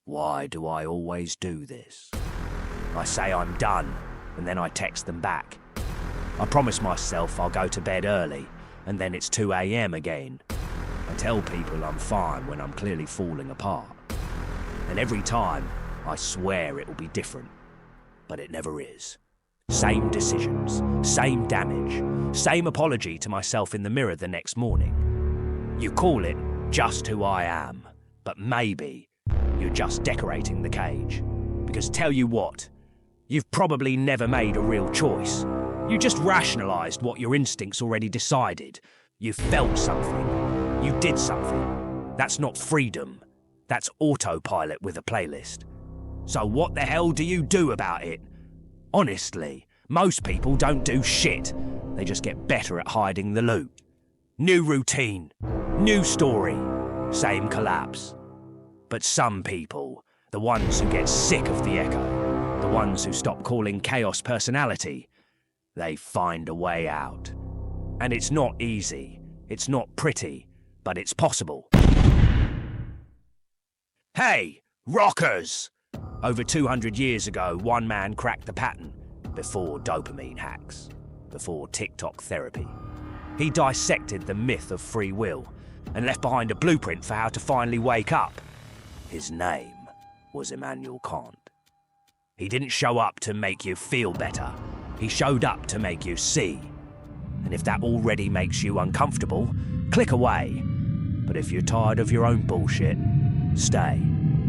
Why do I always do this? I say I'm done, and then I text them back. I promise myself I'll go to bed early, and then it's 2 a.m. again. I tell people I'm fine when I'm clearly falling apart. And every time, I swear it'll be different. But it never is. Same decisions, same damage, same apology to myself in the mirror the next morning. You call it just who I am, but maybe you're just decorating the cage. Because tell you what, you've probably never made a real choice. You just rationalized what your instincts already decided. You felt something. You did something. That's not freedom. That's autopilot with a playlist. So what the hell do you do about it? Honestly, most people don't do shit. They just get better at hiding the loot. New routine, new story, same collapse. But some people, the ones who get sick of the echo, the ones who stop calling chaos personality, they find a way out. And it's not easy, it's not pretty, but it's possible. Hey, rockers! Over 200 years ago, one man cracked the pattern before dopamine hacks, before TikTok therapy. He dissected the myth of free will and left behind a blueprint for how to finally wake up. His name was Immanuel Kant. He didn't show up to make you feel better. He showed up to make you see. And if that already makes you uncomfortable, click away. But if you're tired of your own bullshit, stay.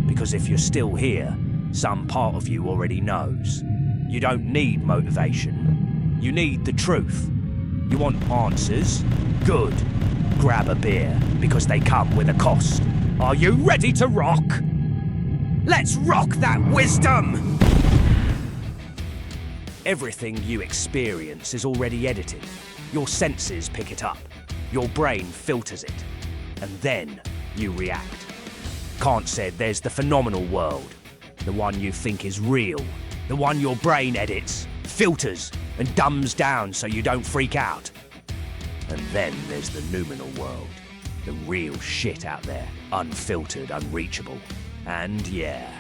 Because if you're still here, some part of you already knows. You don't need motivation. You need the truth. You want answers? Good. Grab a beer, because they come with a cost. Are you ready to rock? Let's rock that wisdom! Everything you experience is already edited. Your senses pick it up. Your brain filters it. And then you react. Kant said there's the phenomenal world. The one you think is real. The one your brain edits, filters, and dumbs down so you don't freak out. And then there's the noumenal world. The real shit out there, unfiltered, unreachable. And yeah,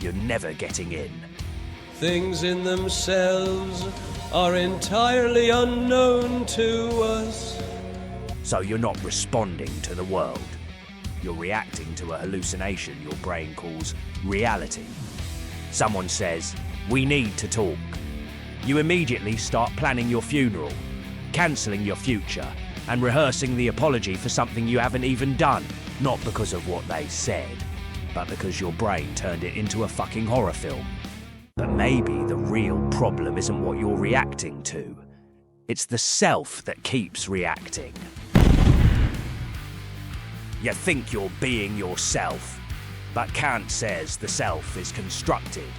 you're never getting in. Things in themselves are entirely unknown to us. So you're not responding to the world. You're reacting to a hallucination your brain calls reality. Someone says, "We need to talk." You immediately start planning your funeral, cancelling your future, and rehearsing the apology for something you haven't even done, not because of what they said, but because your brain turned it into a fucking horror film. But maybe the real problem isn't what you're reacting to. It's the self that keeps reacting. You think you're being yourself, but Kant says the self is constructed.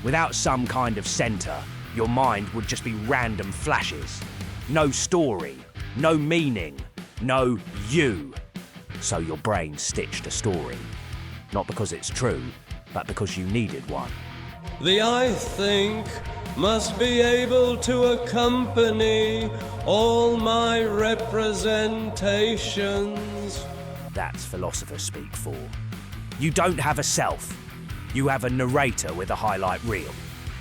Without some kind of center, your mind would just be random flashes. No story, no meaning, no you. So your brain stitched a story. Not because it's true, but because you needed one. The I think must be able to accompany all my representations. That's philosopher speak for. You don't have a self. You have a narrator with a highlight reel.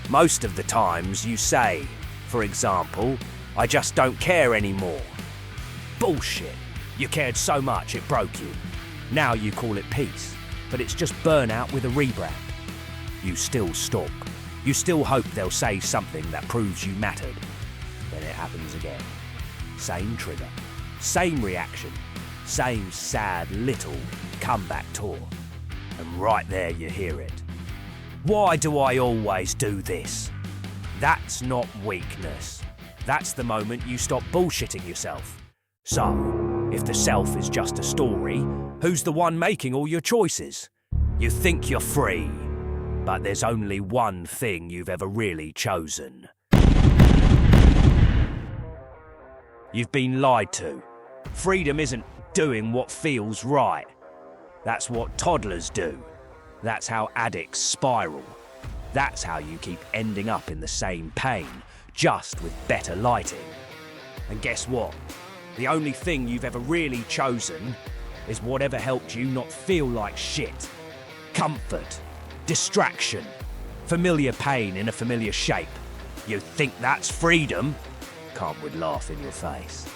Most of the times you say, for example, "I just don't care anymore." Bullshit. You cared so much it broke you. Now you call it peace, but it's just burnout with a rebrand. You still stalk. You still hope they'll say something that proves you mattered. Then it happens again. Same trigger, same reaction, same sad little comeback tour. And right there you hear it. Why do I always do this? That's not weakness. That's the moment you stop bullshitting yourself. So, if the self is just a story, who's the one making all your choices? You think you're free, but there's only one thing you've ever really chosen. You've been lied to. Freedom isn't doing what feels right. That's what toddlers do. That's how addicts spiral. That's how you keep ending up in the same pain, just with better lighting. And guess what? The only thing you've ever really chosen is whatever helped you not feel like shit. comfort, distraction, familiar pain in a familiar shape. You think that's freedom? Kant would laugh in your face.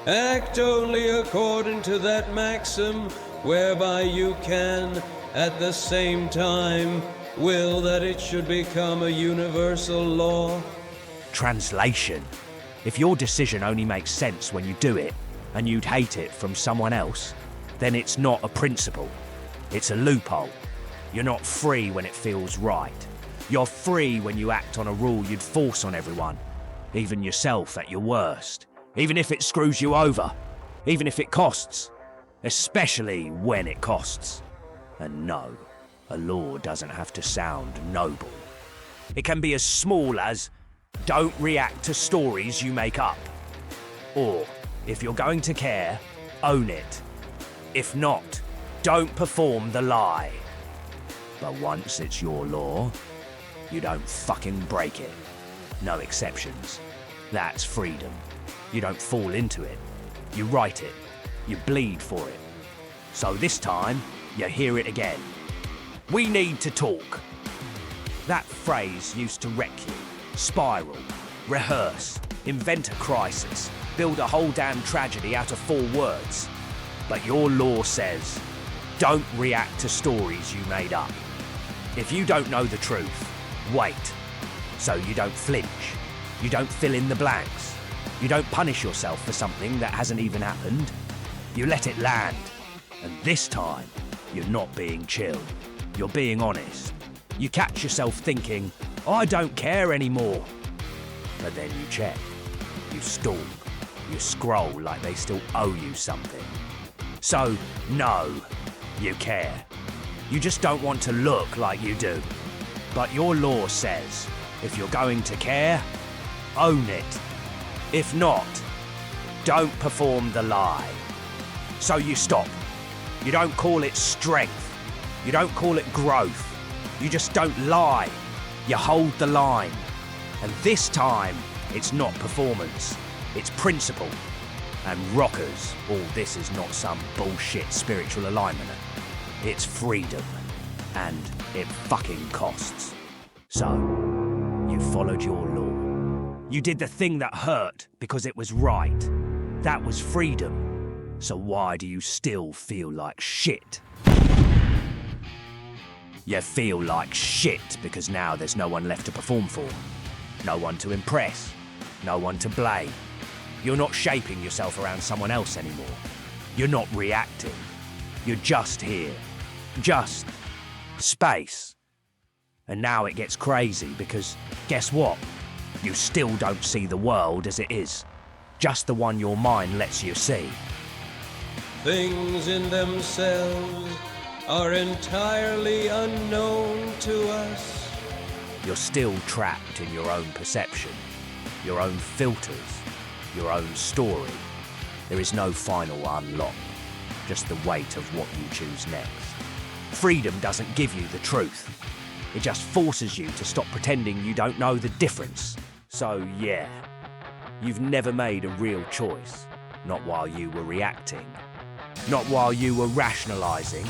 Act only according to that maxim, whereby you can, at the same time, will that it should become a universal law. Translation. If your decision only makes sense when you do it, and you'd hate it from someone else, then it's not a principle. It's a loophole. You're not free when it feels right. You're free when you act on a rule you'd force on everyone, even yourself at your worst, even if it screws you over, even if it costs, especially when it costs. And no, a law doesn't have to sound noble. It can be as small as, don't react to stories you make up. Or, if you're going to care, own it. If not, don't perform the lie. But once it's your law, you don't fucking break it. No exceptions. That's freedom. You don't fall into it. You write it. You bleed for it. So this time, you hear it again. We need to talk. That phrase used to wreck you. Spiral, rehearse, invent a crisis, build a whole damn tragedy out of 4 words. But your law says, don't react to stories you made up. If you don't know the truth, wait. So you don't flinch. You don't fill in the blanks. You don't punish yourself for something that hasn't even happened. You let it land. And this time, you're not being chill. You're being honest. You catch yourself thinking, I don't care anymore. But then you check. You stalk. You scroll like they still owe you something. So, no, you care. You just don't want to look like you do. But your law says, if you're going to care, own it. If not, don't perform the lie. So you stop. You don't call it strength. You don't call it growth. You just don't lie. You hold the line. And this time, it's not performance. It's principle. And rockers, all this is not some bullshit spiritual alignment. It's freedom. And it fucking costs. So, you followed your law. You did the thing that hurt because it was right. That was freedom. So why do you still feel like shit? You feel like shit because now there's no one left to perform for. No one to impress. No one to blame. You're not shaping yourself around someone else anymore. You're not reacting. You're just here. Just space. And now it gets crazy because, guess what? You still don't see the world as it is. Just the one your mind lets you see. Things in themselves are entirely unknown to us. You're still trapped in your own perception, your own filters, your own story. There is no final unlock, just the weight of what you choose next. Freedom doesn't give you the truth. It just forces you to stop pretending you don't know the difference. So yeah, you've never made a real choice. Not while you were reacting. Not while you were rationalizing.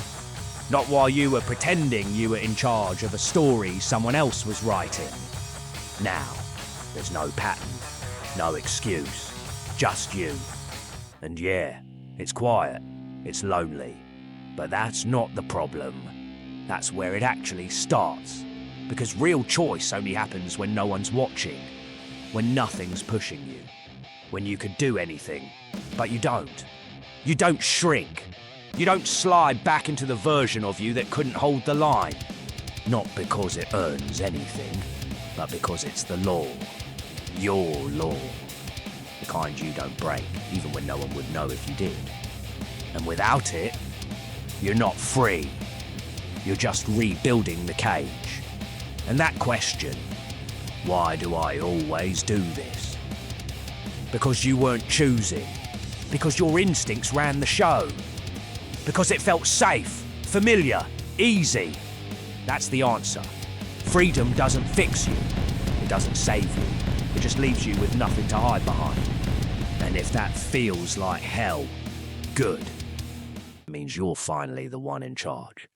Not while you were pretending you were in charge of a story someone else was writing. Now, there's no pattern, no excuse, just you. And yeah, it's quiet, it's lonely. But that's not the problem. That's where it actually starts. Because real choice only happens when no one's watching, when nothing's pushing you, when you could do anything, but you don't. You don't shrink. You don't slide back into the version of you that couldn't hold the line. Not because it earns anything, but because it's the law. Your law. The kind you don't break, even when no one would know if you did. And without it, you're not free. You're just rebuilding the cage. And that question, why do I always do this? Because you weren't choosing. Because your instincts ran the show. Because it felt safe, familiar, easy. That's the answer. Freedom doesn't fix you. It doesn't save you. It just leaves you with nothing to hide behind. And if that feels like hell, good. It means you're finally the one in charge.